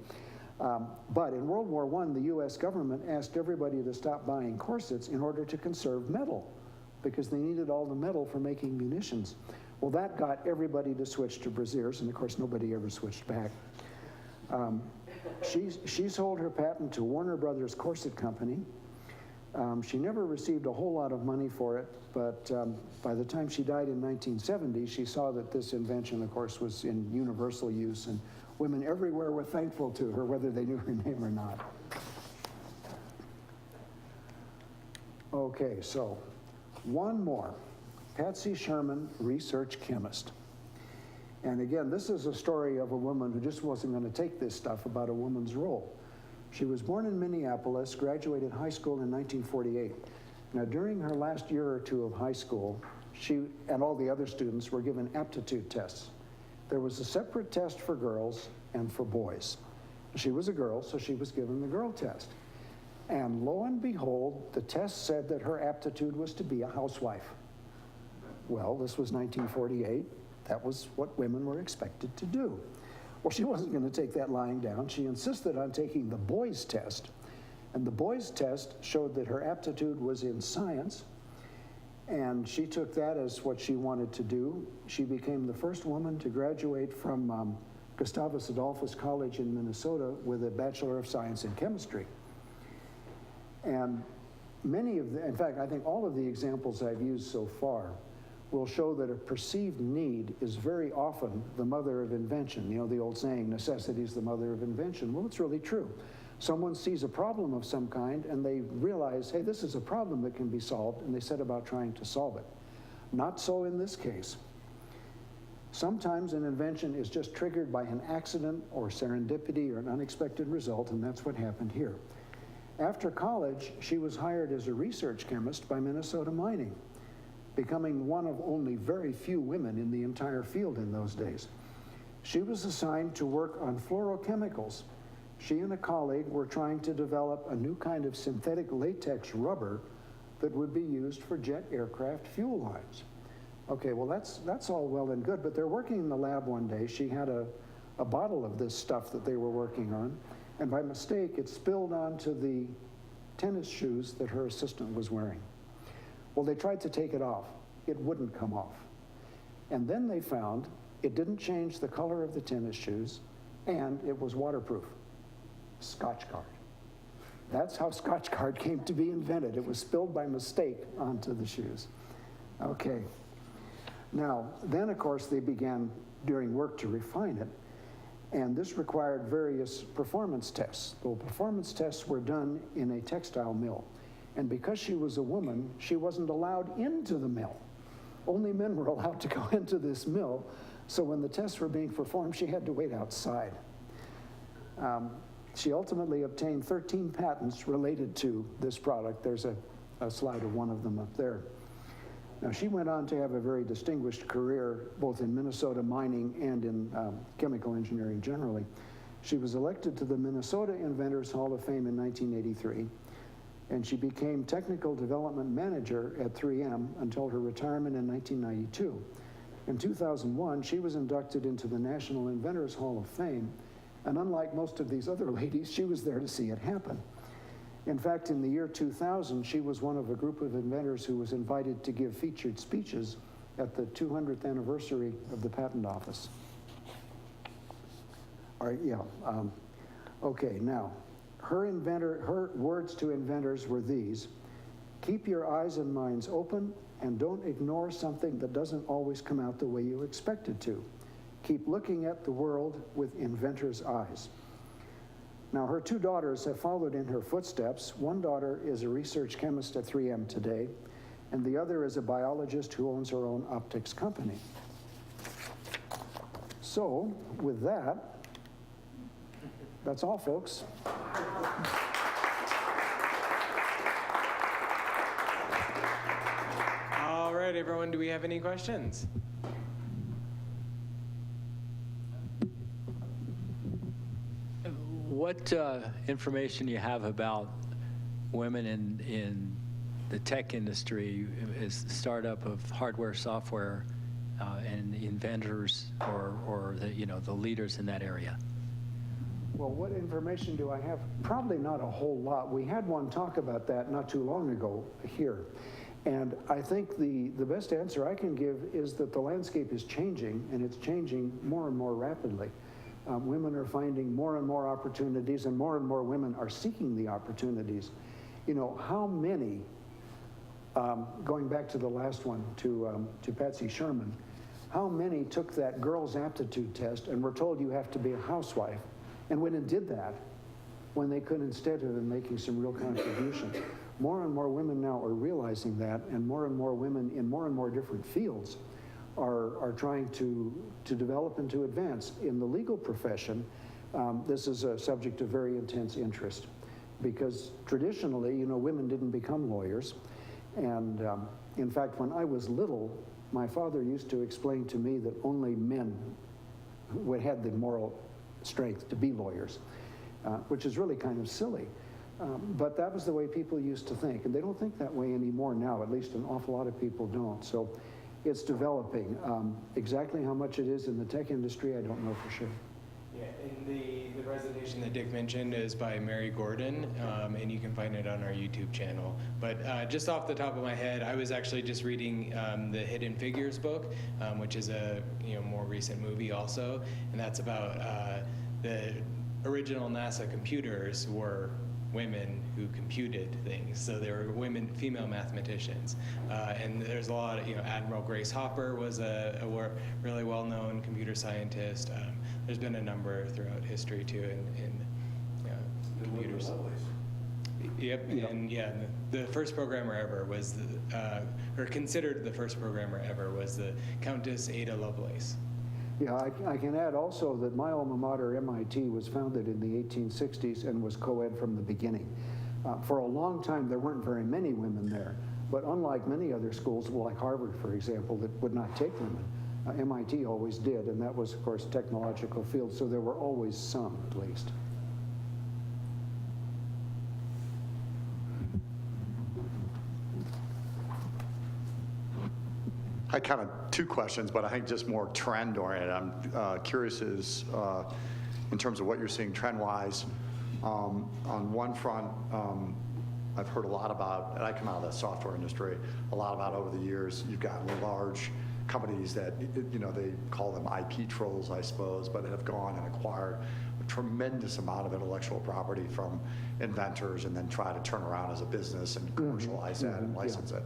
But in World War I, the US government asked everybody to stop buying corsets in order to conserve metal, because they needed all the metal for making munitions. Well, that got everybody to switch to brassieres, and of course nobody ever switched back. She sold her patent to Warner Brothers Corset Company. She never received a whole lot of money for it, but by the time she died in 1970, she saw that this invention, of course, was in universal use, and women everywhere were thankful to her, whether they knew her name or not. Okay, so one more. Patsy Sherman, research chemist. And again, this is a story of a woman who just wasn't going to take this stuff about a woman's role. She was born in Minneapolis, graduated high school in 1948. Now, during her last year or two of high school, she and all the other students were given aptitude tests. There was a separate test for girls and for boys. She was a girl, so she was given the girl test. And lo and behold, the test said that her aptitude was to be a housewife. Well, this was 1948. That was what women were expected to do. Well, she wasn't going to take that lying down. She insisted on taking the boys' test. And the boys' test showed that her aptitude was in science. And she took that as what she wanted to do. She became the first woman to graduate from Gustavus Adolphus College in Minnesota with a Bachelor of Science in Chemistry. And in fact, I think all of the examples I've used so far will show that a perceived need is very often the mother of invention. You know, the old saying, necessity is the mother of invention. Well, it's really true. Someone sees a problem of some kind and they realize, hey, this is a problem that can be solved, and they set about trying to solve it. Not so in this case. Sometimes an invention is just triggered by an accident or serendipity or an unexpected result, and that's what happened here. After college, she was hired as a research chemist by Minnesota Mining, becoming one of only very few women in the entire field in those days. She was assigned to work on fluorochemicals. She and a colleague were trying to develop a new kind of synthetic latex rubber that would be used for jet aircraft fuel lines. Okay, well that's all well and good, but they're working in the lab one day. She had a bottle of this stuff that they were working on, and by mistake it spilled onto the tennis shoes that her assistant was wearing. Well, they tried to take it off. It wouldn't come off. And then they found it didn't change the color of the tennis shoes, and it was waterproof. Scotchgard. That's how Scotchgard came to be invented. It was spilled by mistake onto the shoes. Okay. Now, then of course they began doing work to refine it, and this required various performance tests. The performance tests were done in a textile mill, and because she was a woman, she wasn't allowed into the mill. Only men were allowed to go into this mill, so when the tests were being performed, she had to wait outside. She ultimately obtained 13 patents related to this product. There's a slide of one of them up there. Now, she went on to have a very distinguished career, both in Minnesota mining and in chemical engineering generally. She was elected to the Minnesota Inventors Hall of Fame in 1983, and she became technical development manager at 3M until her retirement in 1992. In 2001, she was inducted into the National Inventors Hall of Fame, and unlike most of these other ladies, she was there to see it happen. In fact, in the year 2000, she was one of a group of inventors who was invited to give featured speeches at the 200th anniversary of the Patent Office. All right, yeah. Okay, now, her words to inventors were these: keep your eyes and minds open and don't ignore something that doesn't always come out the way you expect it to. Keep looking at the world with inventors' eyes. Now, her two daughters have followed in her footsteps. One daughter is a research chemist at 3M today, and the other is a biologist who owns her own optics company. So, with that, that's all, folks. All right, everyone, do we have any questions? What information do you have about women in the tech industry, as the startup of hardware, software, and inventors, or the leaders in that area? Well, what information do I have? Probably not a whole lot. We had one talk about that not too long ago here. And I think the best answer I can give is that the landscape is changing, and it's changing more and more rapidly. Women are finding more and more opportunities, and more women are seeking the opportunities. You know, how many, going back to the last one, to Patsy Sherman, how many took that girls' aptitude test and were told you have to be a housewife, and went and did that when they could instead have been making some real contributions? More and more women now are realizing that, and more women in more and more different fields are trying to develop and to advance. In the legal profession, this is a subject of very intense interest, because traditionally, you know, women didn't become lawyers. And in fact, when I was little, my father used to explain to me that only men had the moral strength to be lawyers, which is really kind of silly. But that was the way people used to think, and they don't think that way anymore now. At least an awful lot of people don't. So it's developing. Exactly how much it is in the tech industry, I don't know for sure. Yeah, and the presentation that Dick mentioned is by Mary Gordon, and you can find it on our YouTube channel. But just off the top of my head, I was actually just reading the Hidden Figures book, which is a more recent movie also, and that's about the original NASA computers were women who computed things. So they were female mathematicians. And there's a lot of, Admiral Grace Hopper was a really well-known computer scientist. There's been a number throughout history too, and computers. Yep, and yeah, the first programmer ever was, or considered the first programmer ever was the Countess Ada Lovelace. Yeah, I can add also that my alma mater, MIT, was founded in the 1860s and was co-ed from the beginning. For a long time, there weren't very many women there, but unlike many other schools, like Harvard, for example, that would not take women, MIT always did, and that was, of course, technological field, so there were always some, at least. I kind of two questions, but I think just more trend oriented. I'm curious is in terms of what you're seeing trend wise. On one front, I've heard a lot about, and I come out of the software industry, a lot about over the years, you've got large companies that, you know, they call them IP trolls, I suppose, but have gone and acquired a tremendous amount of intellectual property from inventors and then try to turn around as a business and commercialize that and license it.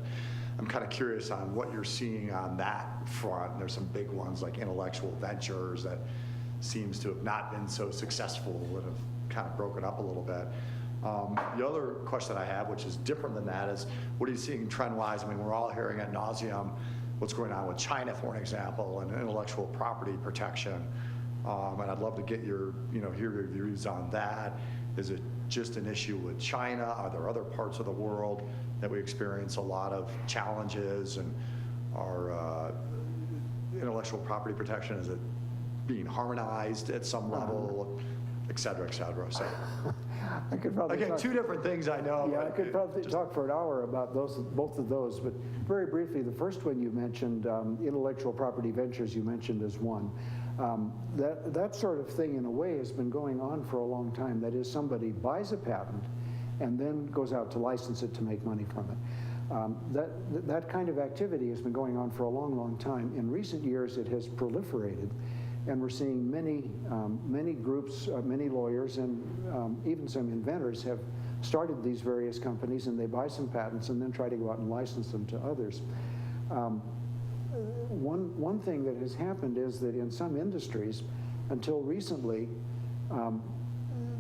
I'm kind of curious on what you're seeing on that front. There's some big ones like Intellectual Ventures that seems to have not been so successful and have kind of broken up a little bit. The other question I have, which is different than that, is what are you seeing trend-wise? I mean, we're all hearing ad nauseum what's going on with China, for an example, and intellectual property protection. And I'd love to get your, hear your views on that. Is it just an issue with China? Are there other parts of the world that we experience a lot of challenges, and our intellectual property protection, is it being harmonized at some level, et cetera, et cetera? So, I could probably again, two different things I know. Yeah, I could probably talk for an hour about both of those, but very briefly, the first one you mentioned, intellectual property ventures, you mentioned as one. That sort of thing, in a way, has been going on for a long time. That is, somebody buys a patent and then goes out to license it to make money from it. That kind of activity has been going on for a long, long time. In recent years, it has proliferated, and we're seeing many groups, many lawyers, and even some inventors have started these various companies, and they buy some patents and then try to go out and license them to others. One thing that has happened is that in some industries, until recently,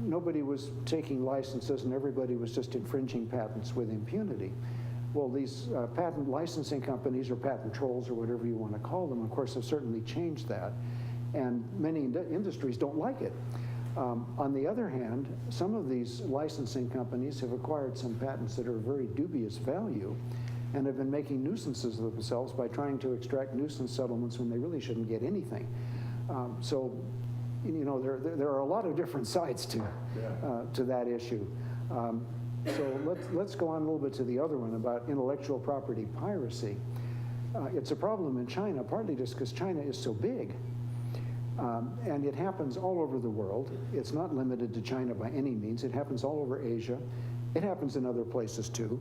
nobody was taking licenses and everybody was just infringing patents with impunity. Well, these patent licensing companies, or patent trolls, or whatever you want to call them, of course, have certainly changed that, and many industries don't like it. On the other hand, some of these licensing companies have acquired some patents that are of very dubious value and have been making nuisances of themselves by trying to extract nuisance settlements when they really shouldn't get anything. So, there are a lot of different sides to that issue. So let's go on a little bit to the other one about intellectual property piracy. It's a problem in China, partly just because China is so big. And it happens all over the world. It's not limited to China by any means. It happens all over Asia. It happens in other places too.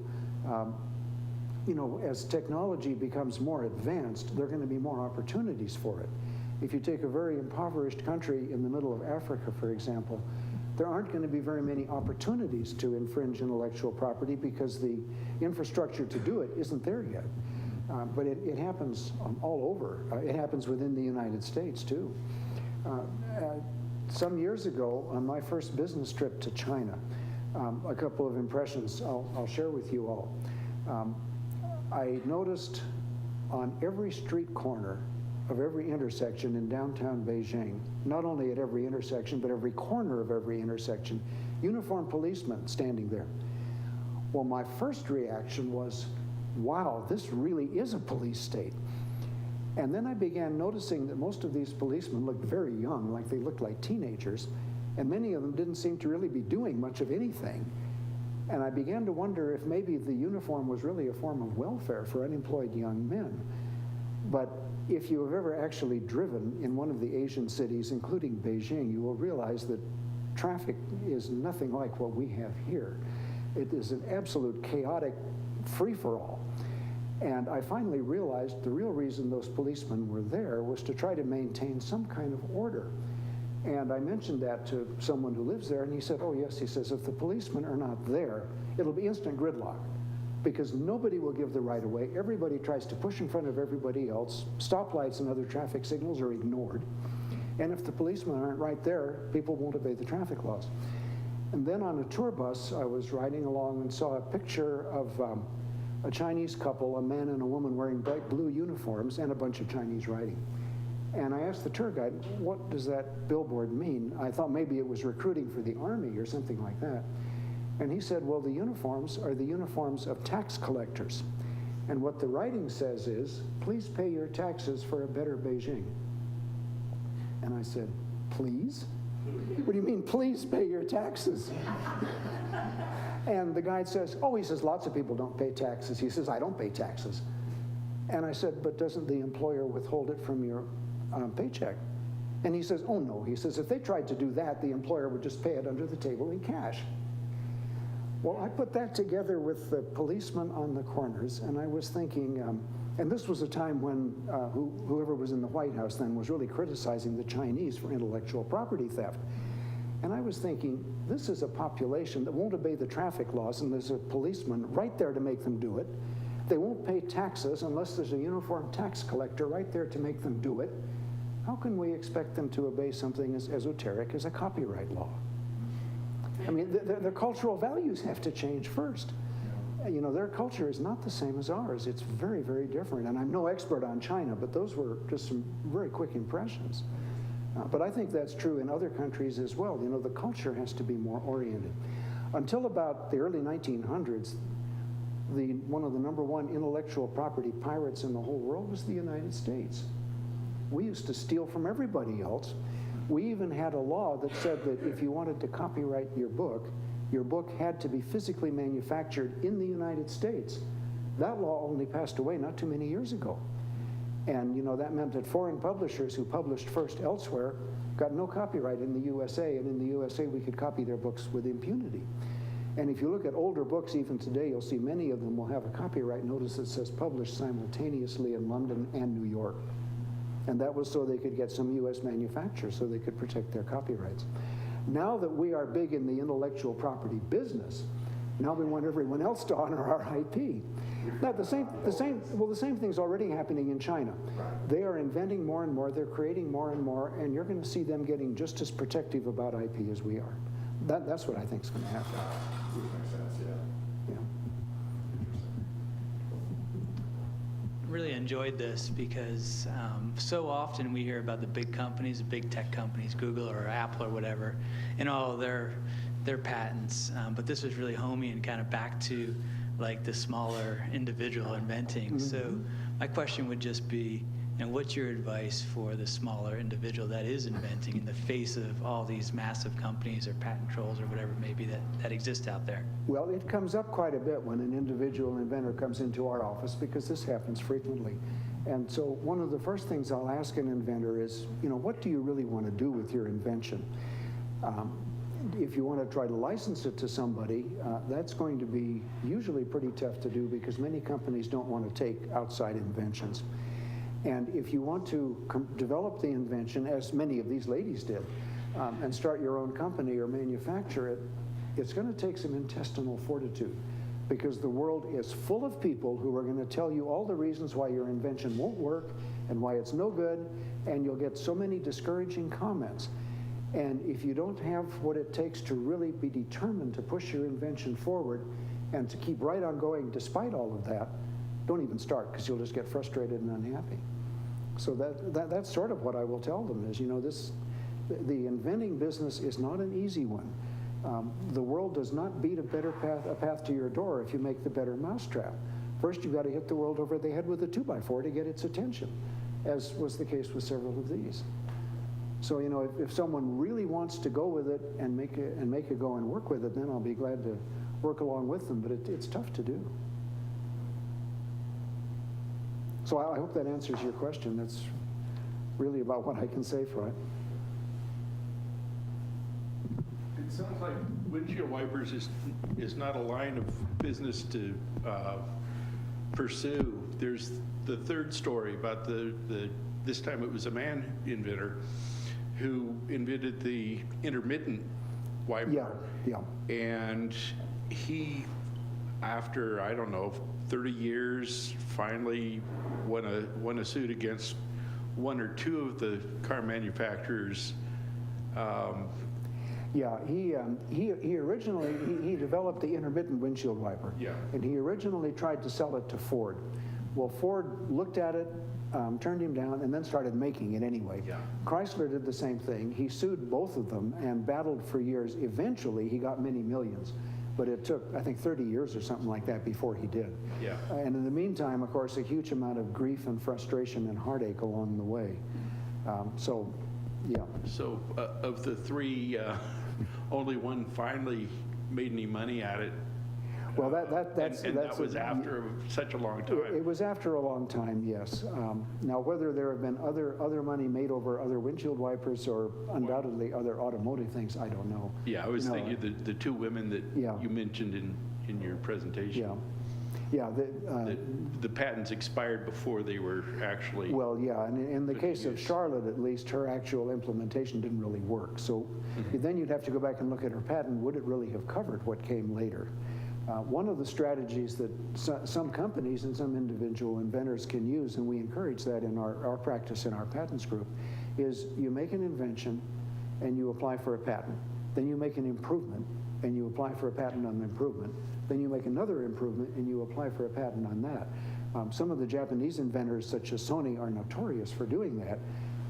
As technology becomes more advanced, there are going to be more opportunities for it. If you take a very impoverished country in the middle of Africa, for example, there aren't going to be very many opportunities to infringe intellectual property because the infrastructure to do it isn't there yet. But it happens all over. It happens within the United States, too. Some years ago, on my first business trip to China, a couple of impressions I'll share with you all. I noticed on every street corner of every intersection in downtown Beijing, not only at every intersection, but every corner of every intersection, uniformed policemen standing there. Well, my first reaction was, wow, this really is a police state. And then I began noticing that most of these policemen looked very young, like they looked like teenagers, and many of them didn't seem to really be doing much of anything. And I began to wonder if maybe the uniform was really a form of welfare for unemployed young men. But if you have ever actually driven in one of the Asian cities, including Beijing, you will realize that traffic is nothing like what we have here. It is an absolute chaotic free-for-all. And I finally realized the real reason those policemen were there was to try to maintain some kind of order. And I mentioned that to someone who lives there, and he said, oh yes, he says, if the policemen are not there, it'll be instant gridlock, because nobody will give the right of way. Everybody tries to push in front of everybody else. Stoplights and other traffic signals are ignored. And if the policemen aren't right there, people won't obey the traffic laws. And then on a tour bus, I was riding along and saw a picture of a Chinese couple, a man and a woman wearing bright blue uniforms and a bunch of Chinese writing. And I asked the tour guide, what does that billboard mean? I thought maybe it was recruiting for the army or something like that. And he said, well, the uniforms are the uniforms of tax collectors. And what the writing says is, please pay your taxes for a better Beijing. And I said, please? What do you mean, please pay your taxes? And the guide says, oh, he says, lots of people don't pay taxes. He says, I don't pay taxes. And I said, but doesn't the employer withhold it from your paycheck? And he says, oh, no. He says, if they tried to do that, the employer would just pay it under the table in cash. Well, I put that together with the policemen on the corners, and I was thinking, and this was a time when whoever was in the White House then was really criticizing the Chinese for intellectual property theft. And I was thinking, this is a population that won't obey the traffic laws, and there's a policeman right there to make them do it. They won't pay taxes unless there's a uniform tax collector right there to make them do it. How can we expect them to obey something as esoteric as a copyright law? I mean, their cultural values have to change first. You know, their culture is not the same as ours. It's very, very different. And I'm no expert on China, but those were just some very quick impressions. But I think that's true in other countries as well. You know, the culture has to be more oriented. Until about the early 1900s, one of the #1 intellectual property pirates in the whole world was the United States. We used to steal from everybody else. We even had a law that said that if you wanted to copyright your book had to be physically manufactured in the United States. That law only passed away not too many years ago. And you know, that meant that foreign publishers who published first elsewhere got no copyright in the USA, and in the USA we could copy their books with impunity. And if you look at older books even today, you'll see many of them will have a copyright notice that says published simultaneously in London and New York. And that was so they could get some US manufacturers so they could protect their copyrights. Now that we are big in the intellectual property business, now we want everyone else to honor our IP. Now the same thing's already happening in China. They are inventing more and more, they're creating more and more, and you're going to see them getting just as protective about IP as we are. That's what I think is going to happen. Yeah. Really enjoyed this because so often we hear about the big companies, the big tech companies, Google or Apple or whatever, and all their patents. But this was really homey and kind of back to like the smaller individual inventing. Mm-hmm. So my question would just be, what's your advice for the smaller individual that is inventing in the face of all these massive companies or patent trolls or whatever it may be that exist out there? Well, it comes up quite a bit when an individual inventor comes into our office because this happens frequently. And so one of the first things I'll ask an inventor is, what do you really want to do with your invention? If you want to try to license it to somebody, that's going to be usually pretty tough to do because many companies don't want to take outside inventions. And if you want to develop the invention, as many of these ladies did, and start your own company or manufacture it, it's going to take some intestinal fortitude because the world is full of people who are going to tell you all the reasons why your invention won't work and why it's no good, and you'll get so many discouraging comments. And if you don't have what it takes to really be determined to push your invention forward and to keep right on going despite all of that, don't even start because you'll just get frustrated and unhappy. So that's sort of what I will tell them is, the inventing business is not an easy one. The world does not beat a path to your door if you make the better mousetrap. First, you've got to hit the world over the head with a 2x4 to get its attention, as was the case with several of these. So, if someone really wants to go with it and make it go and work with it, then I'll be glad to work along with them, but it's tough to do. So I hope that answers your question. That's really about what I can say for it. It sounds like windshield wipers is not a line of business to pursue. There's the third story about this time it was a man inventor who invented the intermittent wiper. Yeah. And he, after, 30 years, finally won a suit against one or two of the car manufacturers. Yeah, he originally, he developed the intermittent windshield wiper. Yeah. And he originally tried to sell it to Ford. Well, Ford looked at it, turned him down, and then started making it anyway. Yeah. Chrysler did the same thing. He sued both of them and battled for years. Eventually, he got many millions. But it took, I think, 30 years or something like that before he did. Yeah. And in the meantime, of course, a huge amount of grief and frustration and heartache along the way. So, yeah. So of the three, only one finally made any money at it. Well, that's that was after such a long time. It was after a long time, yes. Now, whether there have been other money made over other windshield wipers or undoubtedly other automotive things, I don't know. Yeah, I was You know, thinking the two women that Yeah. you mentioned in your presentation. Yeah, The patents expired before they were actually. well, yeah, and in the Good case of use. Charlotte, at least, her actual implementation didn't really work. So then you'd have to go back and look at her patent. Would it really have covered what came later? One of the strategies that some companies and some individual inventors can use, and we encourage that in our practice in our patents group, is you make an invention and you apply for a patent. Then you make an improvement and you apply for a patent on the improvement. Then you make another improvement and you apply for a patent on that. Some of the Japanese inventors, such as Sony, are notorious for doing that.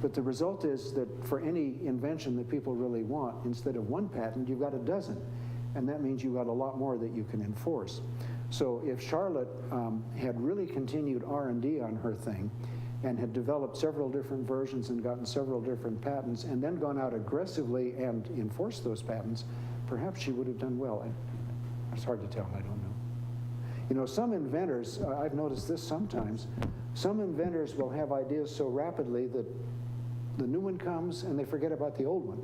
But the result is that for any invention that people really want, instead of one patent, you've got a dozen. And that means you've got a lot more that you can enforce. So if Charlotte had really continued R&D on her thing and had developed several different versions and gotten several different patents and then gone out aggressively and enforced those patents, perhaps she would have done well. It's hard to tell, I don't know. You know, some inventors, I've noticed this sometimes, some inventors will have ideas so rapidly that the new one comes and they forget about the old one.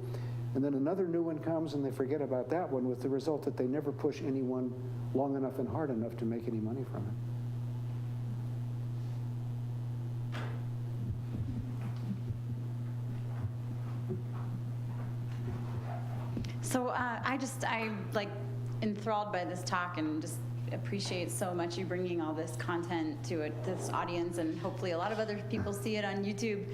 And then another new one comes and they forget about that one, with the result that they never push anyone long enough and hard enough to make any money from it. So I'm like enthralled by this talk and just appreciate so much you bringing all this content to this audience, and hopefully a lot of other people see it on YouTube.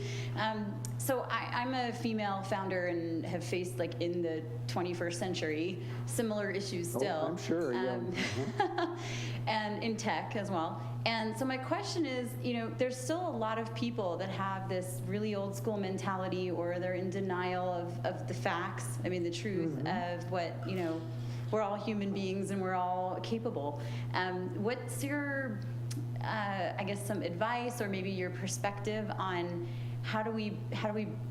So I'm a female founder and have faced, like, in the 21st century, similar issues still. Oh, I'm sure, yeah. And in tech as well. And so my question is, you know, there's still a lot of people that have this really old school mentality, or they're in denial of the facts, I mean, the truth of what, you know, we're all human beings and we're all capable. What's your, I guess, some advice or maybe your perspective on how do we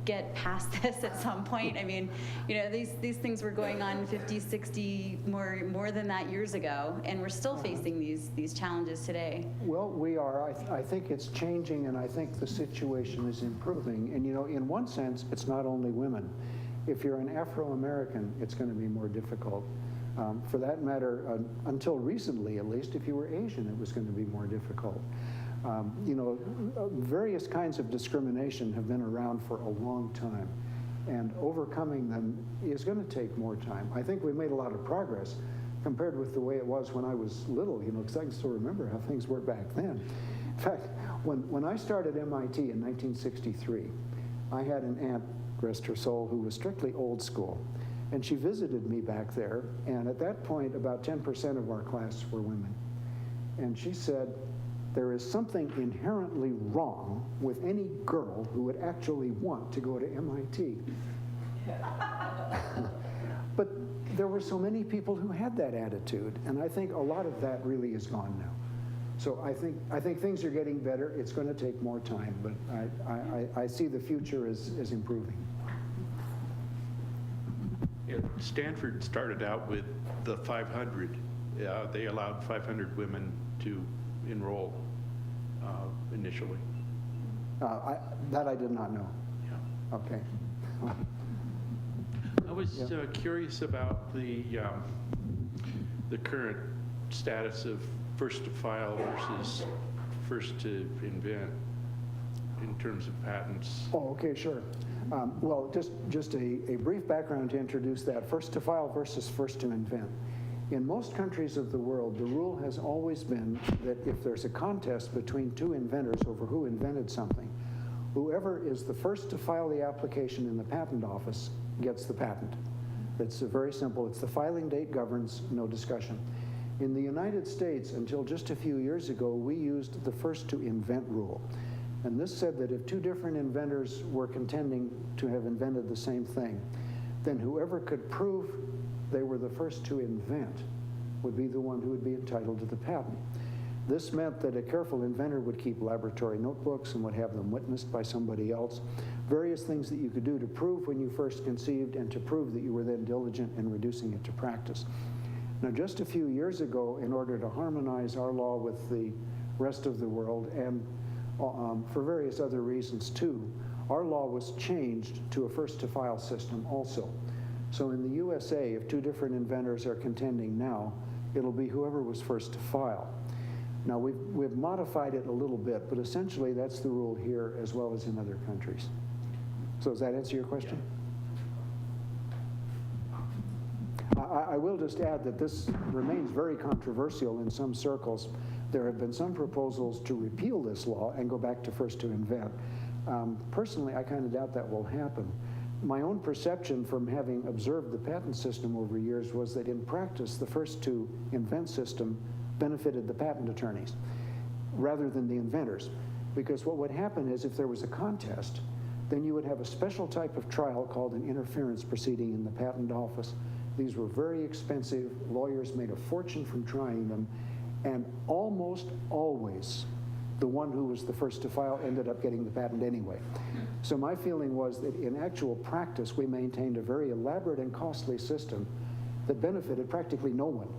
get past this at some point? I mean, you know, these things were going on 50, 60, more than that years ago, and we're still facing these challenges today. Well, we are. I think it's changing, and I think the situation is improving. And, you know, in one sense, it's not only women. If you're an Afro-American, it's going to be more difficult. For that matter, until recently at least, if you were Asian, it was going to be more difficult. You know, various kinds of discrimination have been around for a long time, and overcoming them is going to take more time. I think we made a lot of progress compared with the way it was when I was little, you know, because I can still remember how things were back then. In fact, when I started MIT in 1963, I had an aunt, rest her soul, who was strictly old school. And she visited me back there, and at that point, about 10% of our class were women. And she said, there is something inherently wrong with any girl who would actually want to go to MIT. But there were so many people who had that attitude, and I think a lot of that really is gone now. So I think things are getting better. It's going to take more time, but I see the future as improving. Yeah, Stanford started out with the 500. They allowed 500 women to enroll initially. That I did not know. Yeah. Okay. I was curious about the current status of first to file versus first to invent in terms of patents. Oh, okay, sure. Well, just a brief background to introduce that. First to file versus first to invent. In most countries of the world, the rule has always been that if there's a contest between two inventors over who invented something, whoever is the first to file the application in the patent office gets the patent. It's very simple. It's the filing date governs, no discussion. In the United States, until just a few years ago, we used the first to invent rule. And this said that if two different inventors were contending to have invented the same thing, then whoever could prove they were the first to invent would be the one who would be entitled to the patent. This meant that a careful inventor would keep laboratory notebooks and would have them witnessed by somebody else, various things that you could do to prove when you first conceived and to prove that you were then diligent in reducing it to practice. Now, just a few years ago, in order to harmonize our law with the rest of the world, and for various other reasons too, our law was changed to a first-to-file system also. So in the USA, if two different inventors are contending now, it'll be whoever was first to file. Now, we've modified it a little bit, but essentially that's the rule here as well as in other countries. So does that answer your question? I will just add that this remains very controversial in some circles. There have been some proposals to repeal this law and go back to first to invent. Personally, I kind of doubt that will happen. My own perception from having observed the patent system over years was that in practice, the first to invent system benefited the patent attorneys rather than the inventors. Because what would happen is if there was a contest, then you would have a special type of trial called an interference proceeding in the patent office. These were very expensive. Lawyers made a fortune from trying them. And almost always, the one who was the first to file ended up getting the patent anyway. So my feeling was that in actual practice, we maintained a very elaborate and costly system that benefited practically no one.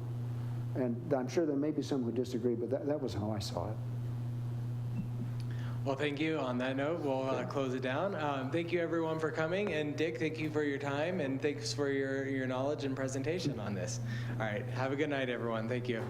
And I'm sure there may be some who disagree, but that was how I saw it. Well, thank you. On that note, we'll close it down. Thank you, everyone, for coming. And Dick, thank you for your time, and thanks for your knowledge and presentation on this. All right. Have a good night, everyone. Thank you.